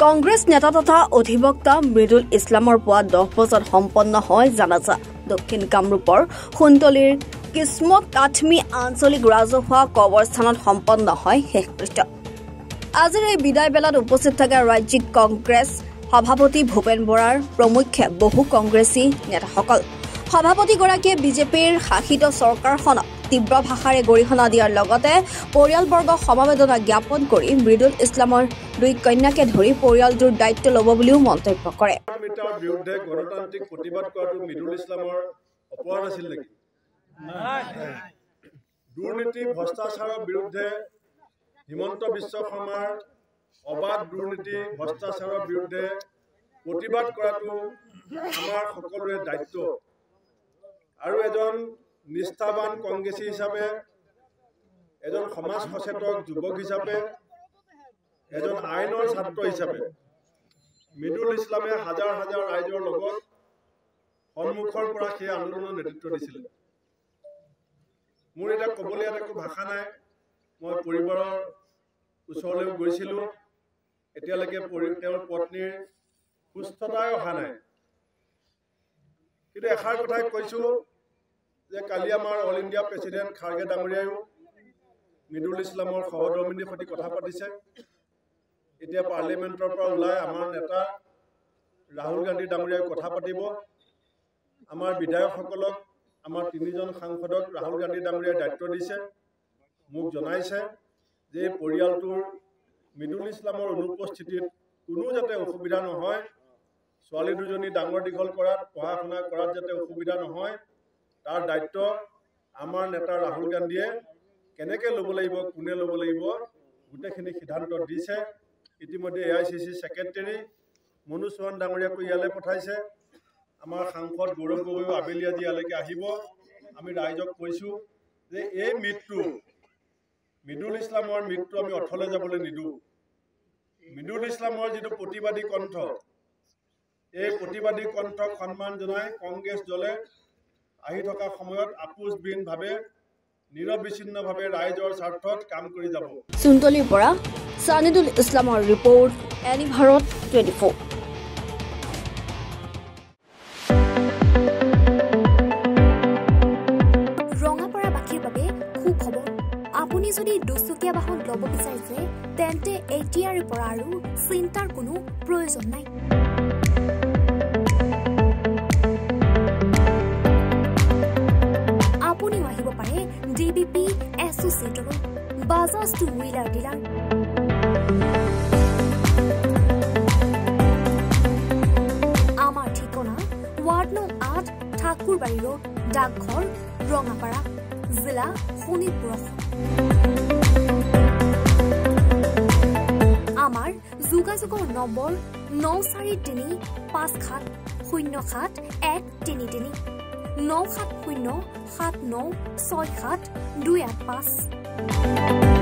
কংগ্ৰেছ নেতা তথা অধিবক্তা মৃদুল ইছলামৰ পুৱা 10 বজাত সম্পন্ন হয় জানাজা। দক্ষিণ কামৰূপৰ সুন্তলীৰ কিসমত কাঠমি আঞ্চলিক ৰাজহুৱা কবৰস্থানত সম্পন্ন হয় শেষকৃত্য। আজিৰ এই বিদায় বেলাত উপস্থিত থকা ৰাজ্যিক কংগ্ৰেছ সভাপতি ভূপেন বৰাৰ প্ৰমুখ্যে বহু কংগ্ৰেছী নেতাসকল। সভাপতিগৰাকীয়ে বিজেপিৰ শাসিত চৰকাৰখনক তীব্ৰ ভাষাৰে গৰিহণা দিয়াৰ লগতে পৰিয়ালবৰ্গক সমবেদনা জ্ঞাপন কৰি মৃদুল ইছলামৰ 2 কন্যাকে ধৰি পৰিয়ালটোৰ দায়িত্ব ল'ব বুলিও মন্তব্য কৰে। বিৰুদ্ধে গণতান্ত্ৰিক প্ৰতিবাদ কৰাটো মৃদুল ইছলামৰ অপৰাধ আছিল নেকি? দুৰ্নীতি ভ্ৰষ্টাচাৰৰ বিৰুদ্ধে হিমন্ত বিশ্ব শৰ্মাৰ অবাধ দুৰ্নীতি ভ্ৰষ্টাচাৰৰ বিৰুদ্ধে প্ৰতিবাদ কৰাটো আমাৰ সকলোৰে দায়িত্ব। আৰু এজন নিষ্ঠাবান কংগ্ৰেছী হিচাপে, এজন সমাজ সচেতক যুৱক হিচাপে, এজন আইনৰ ছাত্ৰ হিচাপে মৃদুল ইছলামে হাজাৰ হাজাৰ ৰাইজৰ লগত সন্মুখৰ পৰা সেই আন্দোলনৰ নেতৃত্ব দিছিল। মোৰ এতিয়া ক'বলৈ ইয়াত একো ভাষা নাই। মই পৰিবাৰৰ ওচৰলৈও গৈছিলোঁ। এতিয়ালৈকে তেওঁৰ পত্নীৰ সুস্থতাই অহা নাই। কিন্তু এষাৰ কথাই কৈছোঁ যে কালি আমাৰ অল ইণ্ডিয়া প্ৰেচিডেণ্ট খাৰ্গে ডাঙৰীয়ায়ো মৃদুল ইছলামৰ সহধৰ্মিনীৰ সৈতে কথা পাতিছে। এতিয়া পাৰ্লিমেণ্টৰ পৰা ওলাই আমাৰ নেতা ৰাহুল গান্ধী ডাঙৰীয়াই কথা পাতিব। আমাৰ বিধায়কসকলক, আমাৰ 3জন সাংসদক ৰাহুল গান্ধী ডাঙৰীয়াই দায়িত্ব দিছে। মোক জনাইছে যে এই পৰিয়ালটোৰ মৃদুল ইছলামৰ অনুপস্থিতিত কোনো যাতে অসুবিধা নহয়, ছোৱালী দুজনী ডাঙৰ দীঘল কৰাত, পঢ়া শুনা কৰাত যাতে অসুবিধা নহয়, তাৰ দায়িত্ব আমাৰ নেতা ৰাহুল গান্ধীয়ে কেনেকৈ ল'ব লাগিব, কোনে ল'ব লাগিব, গোটেইখিনি সিদ্ধান্ত দিছে। ইতিমধ্যে AICC ছেক্ৰেটাৰী মনোজ চৌহান ডাঙৰীয়াকো ইয়ালৈ পঠাইছে। আমাৰ সাংসদ গৌৰৱ গগৈও আবেলি আজি ইয়ালৈকে আহিব। আমি ৰাইজক কৈছোঁ যে এই মৃত্যু, মৃদুল ইছলামৰ মৃত্যু আমি অথলে যাবলৈ নিদিওঁ। মৃদুল ইছলামৰ যিটো প্ৰতিবাদী কণ্ঠ, এই প্ৰতিবাদী কণ্ঠক সন্মান জনাই কংগ্ৰেছ দলে আহি থকা সময়ত আপোচবিহীনভাৱে নিৰবিচ্ছিন্নভাৱে ৰাইজৰ স্বাৰ্থত কাম কৰি যাব। সুন্তলীৰ পৰা ছানিদুল ইছলামৰ ৰিপৰ্ট, এনি ভাৰত 24। ৰঙাপাৰাবাসীৰ বাবে সুখবৰ। আপুনি যদি দুচকীয়া বাহন ল'ব বিচাৰিছে তেন্তে এতিয়াৰে পৰা আৰু চিন্তাৰ কোনো প্ৰয়োজন নাই। আপুনিও আহিব পাৰে DBP এছ'চিয়েটৰ বাজাজ টু হুইলাৰ ডিলাৰ। আমাৰ ঠিকনা ৱাৰ্ড নং 8 ঠাকুৰবাৰী ৰোড, ডাকঘৰ, ৰঙাপাৰা, জিলা শোণিতপুৰ। আমাৰ যোগাযোগৰ নম্বৰ 9435707133 9707967285285।